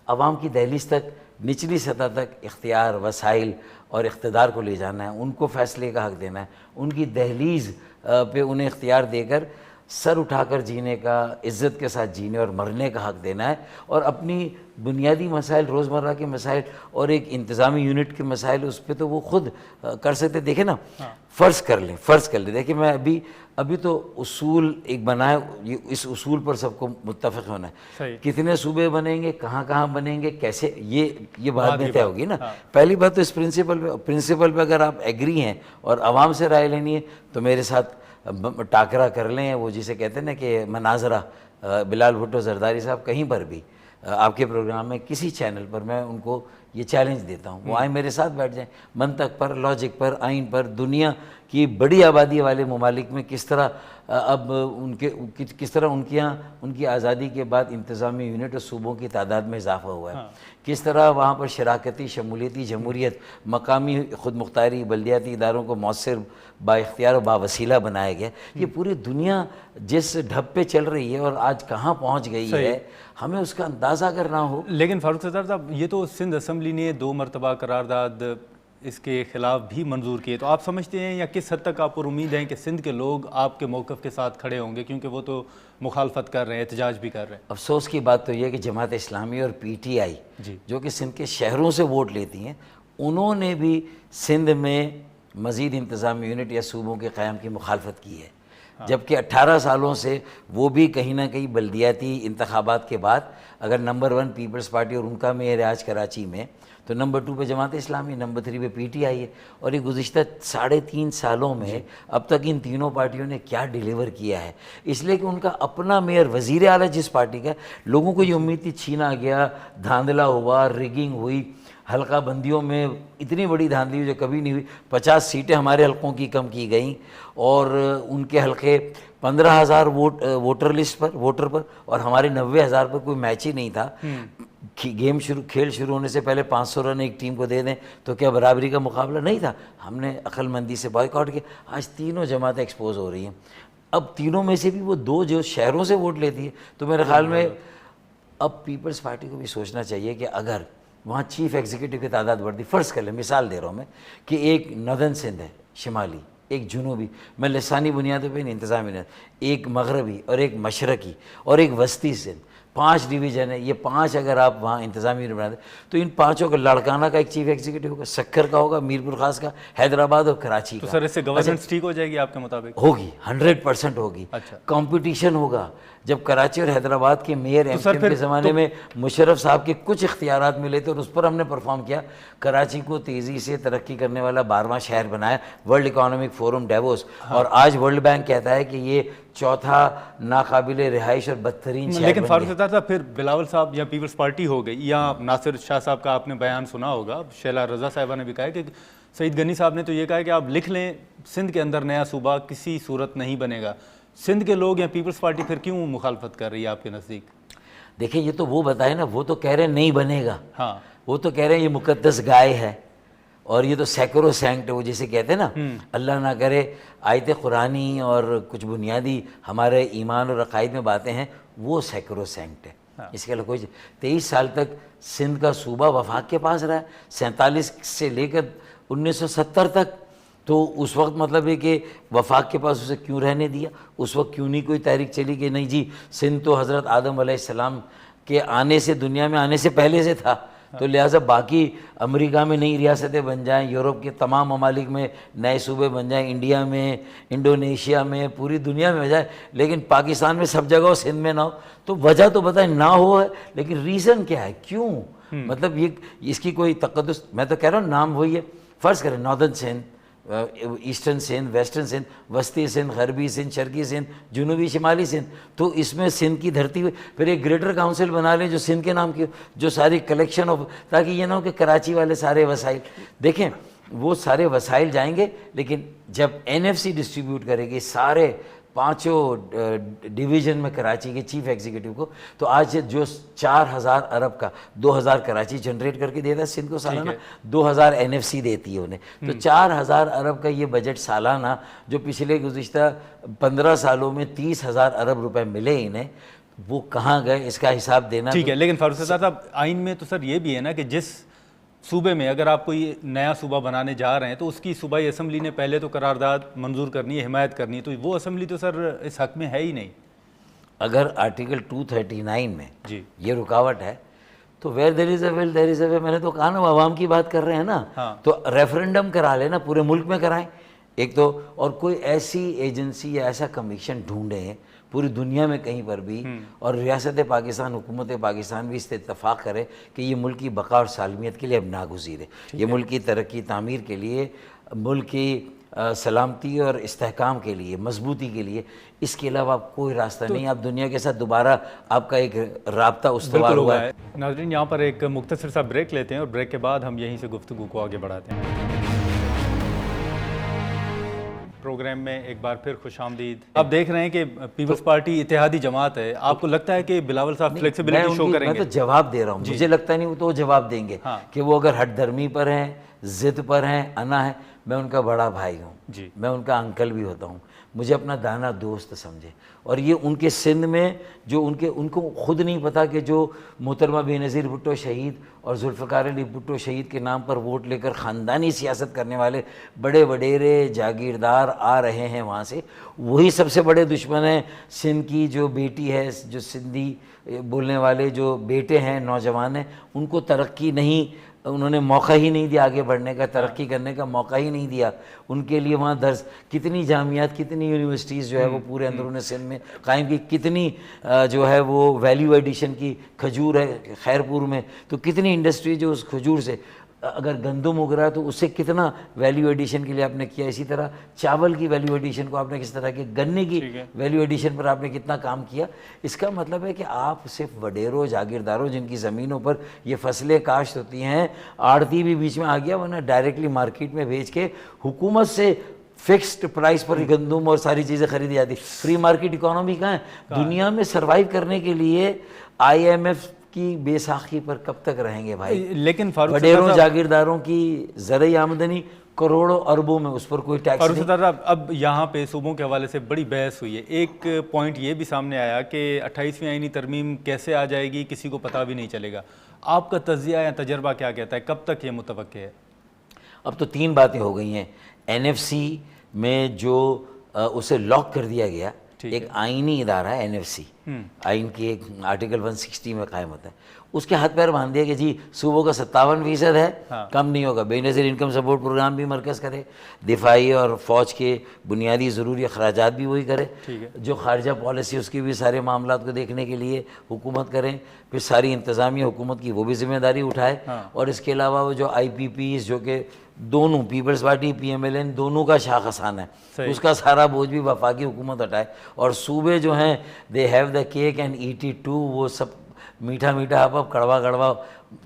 عوام کی دہلیز تک، نچلی سطح تک اختیار، وسائل اور اقتدار کو لے جانا ہے، ان کو فیصلے کا حق دینا ہے، ان کی دہلیز پہ انہیں اختیار دے کر سر اٹھا کر جینے کا، عزت کے ساتھ جینے اور مرنے کا حق دینا ہے. اور اپنی بنیادی مسائل، روزمرہ کے مسائل اور ایک انتظامی یونٹ کے مسائل، اس پہ تو وہ خود کر سکتے. دیکھیں نا، فرض کر لیں دیکھیں، میں ابھی تو اصول ایک بنا ہے، اس اصول پر سب کو متفق ہونا ہے. کتنے صوبے بنیں گے، کہاں بنیں گے، کیسے، یہ بات میں طے ہوگی نا. پہلی بات تو اس پرنسپل پہ اگر آپ ایگری ہیں اور عوام سے رائے لینی ہے تو میرے ساتھ ٹاکرا کر لیں. وہ جسے کہتے ہیں نا کہ مناظرہ، بلال بھٹو زرداری صاحب کہیں پر بھی آپ کے پروگرام میں کسی چینل پر میں ان کو یہ چیلنج دیتا ہوں، وہ آئیں میرے ساتھ بیٹھ جائیں، منطق پر، لاجک پر، آئین پر. دنیا کی بڑی آبادی والے ممالک میں کس طرح اب کس طرح ان کی آزادی کے بعد انتظامی یونٹ اور صوبوں کی تعداد میں اضافہ ہوا ہے، کس طرح وہاں پر شراکتی، شمولیتی جمہوریت، مقامی خود مختاری، بلدیاتی اداروں کو مؤثر، با اختیار و با وسیلہ بنایا گیا. یہ پوری دنیا جس ڈھب پہ چل رہی ہے اور آج کہاں پہنچ گئی ہے، ہمیں اس کا اندازہ کرنا ہو. لیکن فاروق ستار صاحب، یہ تو سندھ اسمبلی نے 2 مرتبہ قرارداد اس کے خلاف بھی منظور کیے، تو آپ سمجھتے ہیں یا کس حد تک آپ پر امید ہیں کہ سندھ کے لوگ آپ کے موقف کے ساتھ کھڑے ہوں گے، کیونکہ وہ تو مخالفت کر رہے ہیں، احتجاج بھی کر رہے ہیں؟ افسوس کی بات تو یہ ہے کہ جماعت اسلامی اور پی ٹی آئی جو کہ سندھ کے شہروں سے ووٹ لیتی ہیں، انہوں نے بھی سندھ میں مزید انتظامی یونٹ یا صوبوں کے قیام کی مخالفت کی ہے. جبکہ 18 سالوں سے وہ بھی کہیں نہ کہیں بلدیاتی انتخابات کے بعد اگر نمبر 1 پیپلز پارٹی اور ان کا میئر راج کراچی میں، تو نمبر 2 پہ جماعت اسلامی، نمبر 3 پہ پی ٹی آئی ہے. اور یہ گزشتہ 3.5 سالوں میں اب تک ان تینوں پارٹیوں نے کیا ڈیلیور کیا ہے، اس لیے کہ ان کا اپنا میئر، وزیر اعلیٰ جس پارٹی کا، لوگوں کو یہ امید تھی چھینا گیا، دھاندلا ہوا، ریگنگ ہوئی، حلقہ بندیوں میں اتنی بڑی دھاندلی جو کبھی نہیں ہوئی. 50 سیٹیں ہمارے حلقوں کی کم کی گئیں، اور ان کے حلقے 15,000 ووٹر پر اور ہمارے 90,000 پر کوئی میچ ہی نہیں تھا. کھیل شروع ہونے سے پہلے 500 رن ایک ٹیم کو دے دیں تو کیا برابری کا مقابلہ نہیں تھا؟ ہم نے عقل مندی سے بائیکاٹ کیا. آج تینوں جماعتیں ایکسپوز ہو رہی ہیں. اب تینوں میں سے بھی وہ 2 جو شہروں سے ووٹ لیتی ہے، تو میرے خیال میں اب پیپلز پارٹی کو بھی سوچنا چاہیے کہ اگر وہاں چیف ایگزیکٹو کی تعداد بڑھ دی، فرض کر لیں، مثال دے رہا ہوں میں، کہ ایک نردرن سندھ ہے شمالی، ایک جنوبی، میں لسانی بنیادوں پہ نہیں، انتظامی بنیاد، ایک مغربی اور ایک مشرقی اور ایک وسطی سندھ، 5 ڈویژن ہے، یہ 5 اگر آپ وہاں انتظامی بنا دیں تو ان 5 کا لڑکانہ کا ایک چیف ایگزیکٹو ہوگا، سکر کا ہوگا، میرپور خاص کا، حیدرآباد اور کراچی کا. تو سر اس سے گورننس ٹھیک ہو جائے گی آپ کے مطابق؟ ہوگی، 100% ہوگی. اچھا، کمپٹیشن ہوگا. جب کراچی اور حیدرآباد کے میئر ایم کے زمانے میں مشرف صاحب کے کچھ اختیارات ملے تھے اور اس پر ہم نے پرفارم کیا، کراچی کو تیزی سے ترقی کرنے والا 12واں شہر بنایا، ورلڈ اکنامک فورم ڈیووس، اور آج ورلڈ بینک کہتا ہے کہ یہ 4تھا ناقابل رہائش اور بدترین شہر. لیکن فاروق صاحب پھر بلاول صاحب یا پیپلز پارٹی ہو گئی، یا ناصر شاہ صاحب کا آپ نے بیان سنا ہوگا، شیلا رضا صاحبہ نے بھی کہا کہ سعید غنی صاحب نے تو یہ کہا کہ آپ لکھ لیں سندھ کے اندر نیا صوبہ کسی صورت نہیں بنے گا. سندھ کے لوگ یا پیپلز پارٹی پھر کیوں مخالفت کر رہی ہے آپ کے نزدیک؟ دیکھیں یہ تو وہ بتائے نا، وہ تو کہہ رہے ہیں نہیں بنے گا، ہاں وہ تو کہہ رہے ہیں یہ مقدس گائے ہے اور یہ تو سیکرو سینکٹ ہے، وہ جسے کہتے ہیں نا، اللہ نہ کرے آیت قرآنی اور کچھ بنیادی ہمارے ایمان اور عقائد میں باتیں ہیں، وہ سیکرو سینکٹ ہے. اس کے علاوہ کوئی 23 سال تک سندھ کا صوبہ وفاق کے پاس رہا ہے، 47 سے لے کر 1970 تک. تو اس وقت مطلب ہے کہ وفاق کے پاس اسے کیوں رہنے دیا؟ اس وقت کیوں نہیں کوئی تحریک چلی کہ نہیں جی سندھ تو حضرت آدم علیہ السلام کے آنے سے، دنیا میں آنے سے پہلے سے تھا، تو لہٰذا باقی امریکہ میں نئی ریاستیں بن جائیں، یورپ کے تمام ممالک میں نئے صوبے بن جائیں، انڈیا میں، انڈونیشیا میں، پوری دنیا میں ہو جائے، لیکن پاکستان میں سب جگہ ہو، سندھ میں نہ ہو. تو وجہ تو بتائیں نہ ہو ہے، لیکن ریزن کیا ہے، کیوں؟ مطلب یہ اس کی کوئی تقدس، میں تو کہہ رہا ہوں نام وہی ہے. فرض کریں northern Sindh, eastern Sindh, western Sindh, وسطی سندھ، غربی سندھ، شرقی سندھ، جنوبی شمالی سندھ، تو اس میں سندھ کی دھرتی ہوئی، پھر ایک گریٹر کاؤنسل بنا لیں جو سندھ کے نام کی، جو ساری کلیکشن آف، تاکہ یہ نہ ہو کہ کراچی والے سارے وسائل، دیکھیں وہ سارے وسائل جائیں گے، لیکن جب NFC ڈسٹریبیوٹ کرے گی سارے 5 ڈویژن میں کراچی کے چیف ایگزیکٹو کو، تو آج جو 4000 ارب کا 2000 کراچی جنریٹ کر کے دیتا ہے سندھ کو سالانہ، 2000 NFC دیتی ہے انہیں، تو 4000 ارب کا یہ بجٹ سالانہ جو پچھلے گزشتہ 15 سالوں میں 30,000 ارب روپے ملے انہیں، وہ کہاں گئے اس کا حساب دینا. ٹھیک ہے، لیکن فاروق صاحب آئین میں تو سر یہ بھی ہے نا کہ جس صوبے میں اگر آپ کوئی نیا صوبہ بنانے جا رہے ہیں تو اس کی صوبائی اسمبلی نے پہلے تو قرارداد منظور کرنی ہے، حمایت کرنی ہے، تو وہ اسمبلی تو سر اس حق میں ہے ہی نہیں. اگر آرٹیکل 239 میں جی یہ رکاوٹ ہے تو ویئر دیر از اے ول دیر از اے وے. میں نے تو کہا نا عوام کی بات کر رہے ہیں نا، تو ریفرنڈم کرا لینا، پورے ملک میں کرائیں ایک تو، اور کوئی ایسی ایجنسی یا ایسا کمیشن ڈھونڈیں پوری دنیا میں کہیں پر بھی، اور ریاست پاکستان، حکومت پاکستان بھی اس سے اتفاق کرے کہ یہ ملک کی بقا اور سالمیت کے لیے اب ناگزیر ہے، یہ ملک کی ترقی تعمیر کے لیے، ملک کی سلامتی اور استحکام کے لیے، مضبوطی کے لیے، اس کے علاوہ آپ کوئی راستہ نہیں. آپ دنیا کے ساتھ دوبارہ آپ کا ایک رابطہ استوار ہوا ہے. ناظرین یہاں پر ایک مختصر سا بریک لیتے ہیں اور بریک کے بعد ہم یہیں سے گفتگو کو آگے بڑھاتے ہیں. پروگرام میں ایک بار پھر خوش آمدید. آپ دیکھ رہے ہیں کہ پیپلز پارٹی اتحادی جماعت ہے، آپ کو لگتا ہے کہ بلاول صاحب فلیکسیبلٹی شو کریں گے؟ میں تو جواب دے رہا ہوں، مجھے لگتا نہیں وہ تو جواب دیں گے کہ وہ اگر ہٹ درمی پر ہیں، ضد پر ہیں، انا ہے. میں ان کا بڑا بھائی ہوں، میں ان کا انکل بھی ہوتا ہوں، مجھے اپنا دانا دوست سمجھے. اور یہ ان کے سندھ میں جو ان کو خود نہیں پتا کہ جو محترمہ بے نظیر بھٹو شہید اور ذوالفقار علی بھٹو شہید کے نام پر ووٹ لے کر خاندانی سیاست کرنے والے بڑے وڈیرے جاگیردار آ رہے ہیں وہاں سے، وہی سب سے بڑے دشمن ہیں سندھ کی جو بیٹی ہے، جو سندھی بولنے والے جو بیٹے ہیں، نوجوان ہیں، ان کو ترقی نہیں، انہوں نے موقع ہی نہیں دیا آگے بڑھنے کا، ترقی کرنے کا موقع ہی نہیں دیا. ان کے لیے وہاں درس کتنی جامعات، کتنی یونیورسٹیز جو ہے وہ پورے اندرون سندھ میں قائم کی، کتنی جو ہے وہ ویلیو ایڈیشن کی کھجور ہے خیرپور میں، تو کتنی انڈسٹری جو اس کھجور سے، اگر گندم اگ رہا ہے تو اس سے کتنا ویلیو ایڈیشن کے لیے آپ نے کیا. اسی طرح چاول کی ویلیو ایڈیشن کو آپ نے کس طرح کی، گنے کی ویلیو ایڈیشن پر آپ نے کتنا کام کیا. اس کا مطلب ہے کہ آپ صرف وڈیروں جاگیرداروں جن کی زمینوں پر یہ فصلیں کاشت ہوتی ہیں، آڑتی بھی بیچ میں آ گیا، ورنہ ڈائریکٹلی مارکیٹ میں بھیج کے حکومت سے فکسڈ پرائس پر گندم اور ساری چیزیں خریدی جاتی. فری مارکیٹ اکانومی کہاں ہے دنیا میں؟ سروائیو کرنے کے لیے IMF کی بے ساخی پر کب تک رہیں گے بھائی؟ لیکن وڈیروں جاگیرداروں کی زرعی آمدنی کروڑوں اربوں میں اس پر کوئی ٹیکس اور نہیں۔ اس طرح اب یہاں پہ صوبوں کے حوالے سے بڑی بحث ہوئی ہے، ایک پوائنٹ یہ بھی سامنے آیا کہ 28ویں آئینی ترمیم کیسے آ جائے گی کسی کو پتہ بھی نہیں چلے گا، آپ کا تجزیہ یا تجربہ کیا کہتا ہے، کب تک یہ متوقع ہے؟ اب تو 3 باتیں ہو گئی ہیں۔ NFC میں جو اسے لاک کر دیا گیا، ایک آئینی ادارہ ہے NFC، آئین کی ایک آرٹیکل 160 میں قائم ہوتا ہے، اس کے ہاتھ پیر باندھ دیا کہ جی صوبوں کا 57% ہے، کم نہیں ہوگا، بے نظیر انکم سپورٹ پروگرام بھی مرکز کرے، دفاعی اور فوج کے بنیادی ضروری اخراجات بھی وہی کرے، جو خارجہ پالیسی اس کی بھی سارے معاملات کو دیکھنے کے لیے حکومت کریں، پھر ساری انتظامیہ حکومت کی وہ بھی ذمہ داری اٹھائے، اور اس کے علاوہ وہ جو IPPs جو کہ دونوں پیپلز پارٹی PMLN دونوں کا شاخصان ہے، اس کا سارا بوجھ بھی وفاقی حکومت ہٹائے، اور صوبے جو ہیں they have the cake and eat it too, وہ سب میٹھا میٹھا اب کڑوا کڑوا،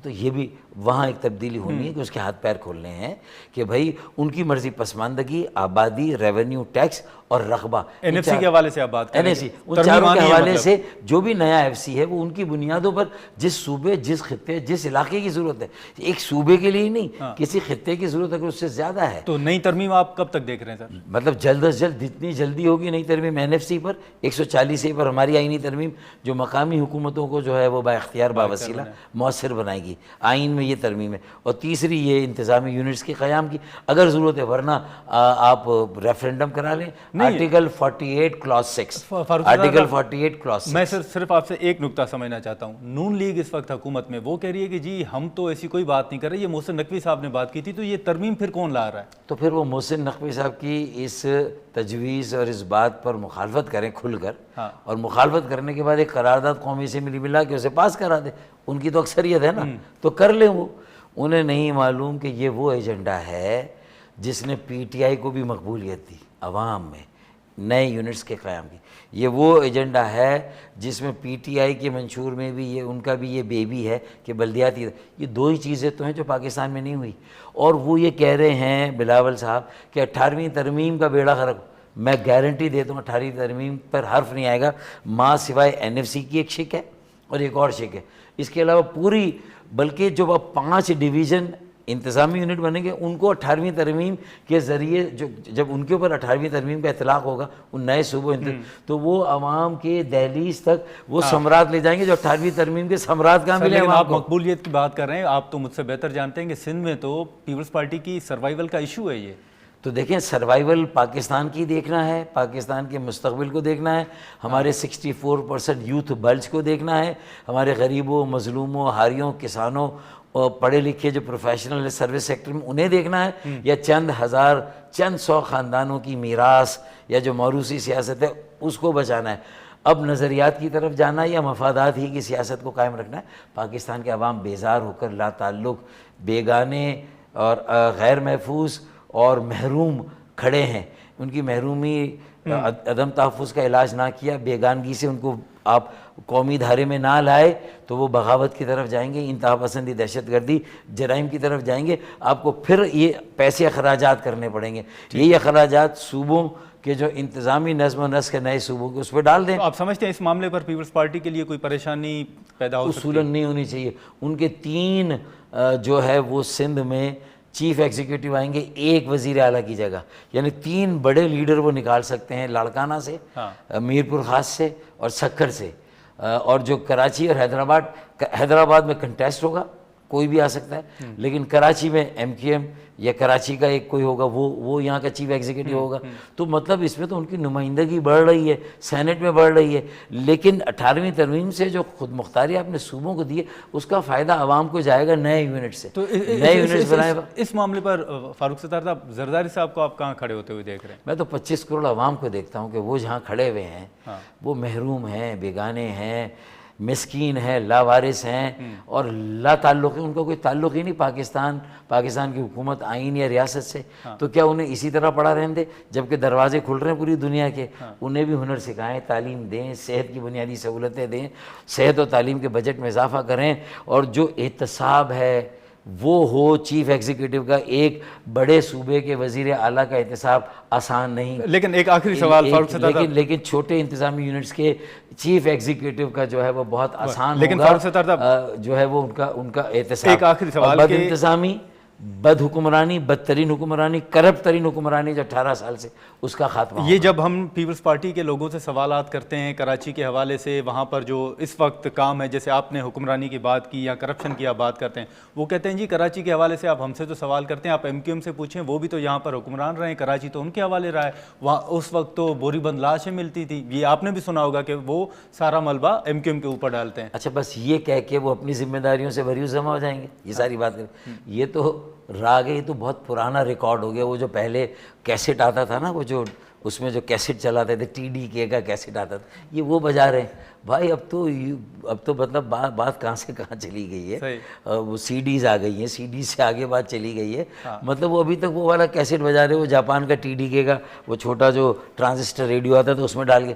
تو یہ بھی وہاں ایک تبدیلی ہونی ہے کہ اس کے ہاتھ پیر کھولنے ہیں کہ بھائی ان کی مرضی پسماندگی، آبادی، ریونیو ٹیکس اور رقبہ، NFC کے حوالے سے آپ بات کریں، NFC ان چاروں کے حوالے سے جو بھی نیا FC ہے وہ ان کی بنیادوں پر جس صوبے، جس خطے، جس علاقے کی ضرورت ہے، ایک صوبے کے لیے نہیں کسی خطے کی ضرورت اگر اس سے زیادہ ہے۔ تو نئی ترمیم آپ کب تک دیکھ رہے ہیں سر؟ مطلب جلد از جلد، جتنی جلدی ہوگی نئی ترمیم NFC پر، 140A پر ہماری آئینی ترمیم جو مقامی حکومتوں کو جو ہے وہ با اختیار با وسیلہ مؤثر بنائے گی، آئین میں یہ ترمیم ہے، اور تیسری یہ انتظامی یونٹس کے قیام کی اگر ضرورت ہے، ورنہ آپ ریفرینڈم کرا لیں، آرٹیکل 48 کلاس 6، آرٹیکل 48 کلاس 6۔ میں صرف آپ سے ایک نکتہ سمجھنا چاہتا ہوں، نون لیگ اس وقت حکومت میں وہ کہہ رہی ہے کہ جی ہم تو ایسی کوئی بات نہیں کر رہے، یہ محسن نقوی صاحب نے بات کی تھی، تو یہ ترمیم پھر کون لا رہا ہے؟ تو پھر وہ محسن نقوی صاحب کی اس تجویز اور اس بات پر مخالفت کریں کھل کر، اور مخالفت کرنے کے بعد ایک قرارداد قومی اسمبلی ملا کے اسے پاس کرا دے، ان کی تو اکثریت ہے نا، تو کر لیں وہ۔ انہیں نہیں معلوم کہ یہ وہ ایجنڈا ہے جس نے PTI کو بھی مقبولیت دی عوام میں، نئے یونٹس کے قیام کی، یہ وہ ایجنڈا ہے جس میں PTI کے منشور میں بھی یہ ان کا بھی یہ بیبی ہے کہ بلدیاتی، یہ دو ہی چیزیں تو ہیں جو پاکستان میں نہیں ہوئی، اور وہ یہ کہہ رہے ہیں بلاول صاحب کہ 18ویں ترمیم کا بیڑا غرق، میں گارنٹی دیتا ہوں 18ویں ترمیم پر حرف نہیں آئے گا، ماں سوائے NFC کی ایک شک ہے اور ایک اور شک ہے، اس کے علاوہ پوری، بلکہ جو اب 5 ڈویژن انتظامی یونٹ بنیں گے ان کو 18ویں ترمیم کے ذریعے جب ان کے اوپر 18ویں ترمیم کا اطلاق ہوگا ان نئے صوبوں تو وہ عوام کے دہلیز تک وہ ثمرات لے جائیں گے جو 18ویں ترمیم کے ثمرات کہاں ملے ہیں۔ آپ مقبولیت کی بات کر رہے ہیں، آپ تو مجھ سے بہتر جانتے ہیں کہ سندھ میں تو پیپلز پارٹی کی سروائیول کا ایشو ہے، یہ تو دیکھیں سروائیول پاکستان کی دیکھنا ہے، پاکستان کے مستقبل کو دیکھنا ہے، ہمارے 64% یوتھ بلج کو دیکھنا ہے، ہمارے غریبوں، مظلوموں، ہاریوں، کسانوں اور پڑھے لکھے جو پروفیشنل سروس سیکٹر میں انہیں دیکھنا ہے، یا چند ہزار چند سو خاندانوں کی میراث یا جو موروثی سیاست ہے اس کو بچانا ہے۔ اب نظریات کی طرف جانا ہے یا مفادات ہی کی سیاست کو قائم رکھنا ہے؟ پاکستان کے عوام بیزار ہو کر لا تعلق، بیگانے اور غیر محفوظ اور محروم کھڑے ہیں، ان کی محرومی عدم تحفظ کا علاج نہ کیا، بیگانگی سے ان کو آپ قومی دھارے میں نہ لائے تو وہ بغاوت کی طرف جائیں گے، انتہا پسندی، دہشت گردی، جرائم کی طرف جائیں گے، آپ کو پھر یہ پیسے اخراجات کرنے پڑیں گے، یہی اخراجات صوبوں کہ جو انتظامی نظم و نسق کے نئے صوبوں کے اس پہ ڈال دیں۔ آپ سمجھتے ہیں اس معاملے پر پیپلز پارٹی کے لیے کوئی پریشانی پیدا ہو سکتی ہے؟ اصولاً نہیں ہونی چاہیے۔ ان کے 3 جو ہے وہ سندھ میں چیف ایگزیکٹو آئیں گے ایک وزیر اعلیٰ کی جگہ، یعنی 3 بڑے لیڈر وہ نکال سکتے ہیں، لاڑکانہ سے، میرپور خاص سے اور سکھر سے، اور جو کراچی اور حیدرآباد میں کنٹیسٹ ہوگا، کوئی بھی آ سکتا ہے، لیکن کراچی میں MQM یا کراچی کا ایک کوئی ہوگا وہ یہاں کا چیف ایگزیکٹو ہوگا، تو مطلب اس میں تو ان کی نمائندگی بڑھ رہی ہے، سینٹ میں بڑھ رہی ہے، لیکن 18ویں ترمیم سے جو خود مختاری آپ نے صوبوں کو دی ہے اس کا فائدہ عوام کو جائے گا نئے یونٹ سے، نئے یونٹس بنائے گا۔ اس معاملے پر فاروق ستار صاحب، زرداری صاحب کو آپ کہاں کھڑے ہوتے ہوئے دیکھ رہے ہیں؟ میں تو 25 کروڑ عوام کو دیکھتا ہوں کہ وہ جہاں کھڑے ہوئے ہیں وہ محروم ہیں، بیگانے ہیں، مسکین ہیں، لاوارث ہیں اور لا تعلق ہیں، ان کا کوئی تعلق ہی نہیں پاکستان کی حکومت، آئین یا ریاست سے، تو کیا انہیں اسی طرح پڑا رہنے دیں جبکہ دروازے کھل رہے ہیں پوری دنیا کے؟ انہیں بھی ہنر سکھائیں، تعلیم دیں، صحت کی بنیادی سہولتیں دیں، صحت و تعلیم کے بجٹ میں اضافہ کریں، اور جو احتساب ہے وہ ہو چیف ایگزیکٹو کا، ایک بڑے صوبے کے وزیر اعلیٰ کا احتساب آسان نہیں۔ لیکن ایک آخری سوال فاروق ستار صاحب، لیکن چھوٹے انتظامی یونٹس کے چیف ایگزیکٹو کا جو ہے وہ بہت آسان لیکن ہوگا، فاروق ستار صاحب جو ہے وہ ان کا احتساب۔ ایک آخری سوال بد انتظامی بد حکمرانی، بدترین حکمرانی، کرپٹ ترین حکمرانی جو 18 سال سے، اس کا خاتمہ یہ جب ہم پیپلز پارٹی کے لوگوں سے سوالات کرتے ہیں کراچی کے حوالے سے، وہاں پر جو اس وقت کام ہے، جیسے آپ نے حکمرانی کی بات کی یا کرپشن کی آپ بات کرتے ہیں، وہ کہتے ہیں جی کراچی کے حوالے سے آپ ہم سے تو سوال کرتے ہیں، آپ ایم کیو ایم سے پوچھیں، وہ بھی تو یہاں پر حکمران رہے ہیں، کراچی تو ان کے حوالے رہا ہے، وہاں اس وقت تو بوری بند لاشیں ملتی تھی، یہ آپ نے بھی سنا ہوگا کہ وہ سارا ملبہ ایم کیو ایم کے اوپر ڈالتے ہیں۔ اچھا بس یہ کہہ کے وہ اپنی ذمہ داریوں سے بری جمع ہو جائیں گے، یہ ساری بات کریں، یہ تو راگ ہے، یہ تو بہت پرانا ریکارڈ ہو گیا۔ وہ جو پہلے کیسٹ آتا تھا نا، وہ جو اس میں جو کیسٹ چلاتے تھے، ٹی ڈی کے کا کیسٹ آتا تھا، یہ وہ بجا رہے ہیں بھائی۔ اب تو مطلب بات کہاں سے کہاں چلی گئی ہے، وہ سی ڈیز آ گئی ہیں، سی ڈی سے آگے بات چلی گئی ہے، مطلب وہ ابھی تک وہ والا کیسٹ بجا رہے، وہ جاپان کا ٹی ڈی کے کا وہ چھوٹا جو ٹرانزسٹر ریڈیو آتا تھا اس میں ڈال کے۔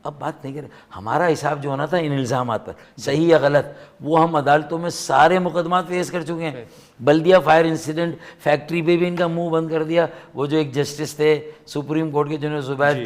اب بات نہیں کر رہے، ہمارا حساب جو ہونا تھا ان الزامات پر، صحیح یا غلط، وہ ہم عدالتوں میں سارے مقدمات فیس کر چکے ہیں۔ بلدیہ فائر انسیڈنٹ فیکٹری پہ بھی ان کا منہ بند کر دیا، وہ جو ایک جسٹس تھے سپریم کورٹ کے جنہوں نے زبیر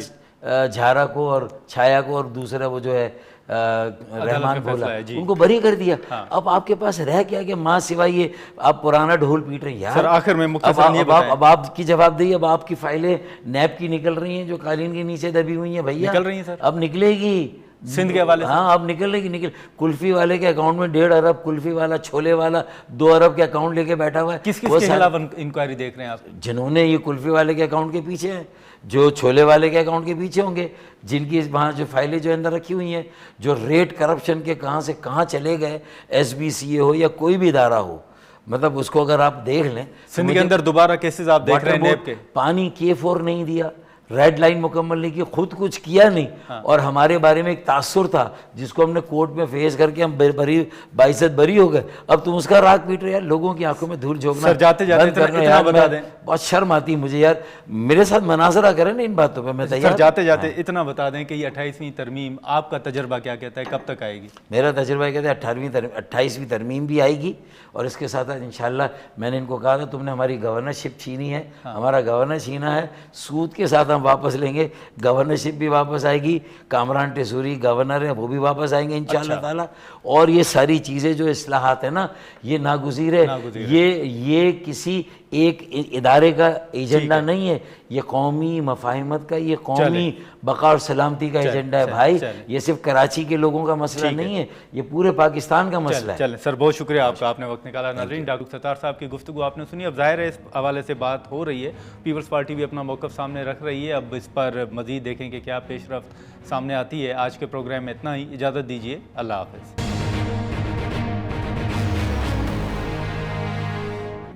جھارا کو اور چھایا کو اور دوسرا وہ جو ہے رحمان بولا، ان کو بری کر دیا۔ اب آپ کے پاس رہ کیا کہ ماں سوائے یہ آپ پرانا ڈھول پیٹ رہے ہیں یار۔ آخر میں اب آپ کی جواب دہی، اب آپ کی فائلیں نیب کی نکل رہی ہیں جو قالین کے نیچے دبی ہوئی ہیں بھیا، نکل رہی ہیں سر، اب نکلے گی سندھ کے حوالے سے، ہاں اب نکل کلفی والے کے اکاؤنٹ میں 1.5 ارب، کلفی والا چھولے والا 2 ارب کے اکاؤنٹ لے کے بیٹھا ہوا ہے۔ کس کے خلاف انکوائری دیکھ رہے ہیں آپ؟ جنہوں نے یہ کلفی والے کے اکاؤنٹ کے پیچھے ہیں، جو چھولے والے کے اکاؤنٹ کے پیچھے ہوں گے، جن کی وہاں جو فائلیں جو اندر رکھی ہوئی ہیں، جو ریٹ کرپشن کے کہاں سے کہاں چلے گئے، ایس بی سی اے ہو یا کوئی بھی ادارہ ہو، مطلب اس کو اگر آپ دیکھ لیں، سندھ کے اندر دوبارہ کیسز آپ دیکھ رہے ہیں نیب کے، پانی K4 نہیں دیا، ریڈ لائن مکمل نہیں کی، خود کچھ کیا نہیں، اور ہمارے بارے میں ایک تاثر تھا جس کو ہم نے کورٹ میں فیس کر کے ہم باعزت بری ہو گئے۔ اب تم اس کا راگ پیٹ رہے، یار لوگوں کی آنکھوں میں دھول جھونکنا سر جاتے جاتے اتنا بتا دیں، بہت شرم آتی مجھے یار، میرے ساتھ مناظرہ کریں نا ان باتوں پہ، میں تیار۔ سر جاتے جاتے اتنا بتا دیں کہ یہ 28ویں ترمیم آپ کا تجربہ کیا کہتا ہے، کب تک آئے گی؟ میرا تجربہ یہ کہتا ہے 28ویں ترمیم بھی آئے گی، اور اس کے ساتھ انشاءاللہ میں نے ان کو کہا تھا تم نے ہماری گورنرشپ چھینی ہے، ہمارا گورنر چھینا ہے، سود کے ساتھ ہم واپس لیں گے، گورنرشپ بھی واپس آئے گی، کامران ٹیسوری گورنر ہیں وہ بھی واپس آئیں گے انشاءاللہ تعالیٰ، اور یہ ساری چیزیں جو اصلاحات ہیں نا یہ ناگزیر ہے، یہ کسی ایک ادارے کا ایجنڈا نہیں ہے، یہ قومی مفاہمت کا، یہ قومی بقا اور سلامتی کا ایجنڈا ہے بھائی، یہ صرف کراچی کے لوگوں کا مسئلہ نہیں ہے، یہ پورے پاکستان کا مسئلہ ہے۔ چلیں سر، بہت شکریہ آپ کا، آپ نے وقت نکالا۔ ناظرین، ڈاکٹر ستار صاحب کی گفتگو آپ نے سنی، اب ظاہر ہے اس حوالے سے بات ہو رہی ہے، پیپلز پارٹی بھی اپنا موقف سامنے رکھ رہی ہے، اب اس پر مزید دیکھیں کہ کیا پیش رفت سامنے آتی ہے۔ آج کے پروگرام میں اتنا ہی، اجازت دیجیے، اللہ حافظ۔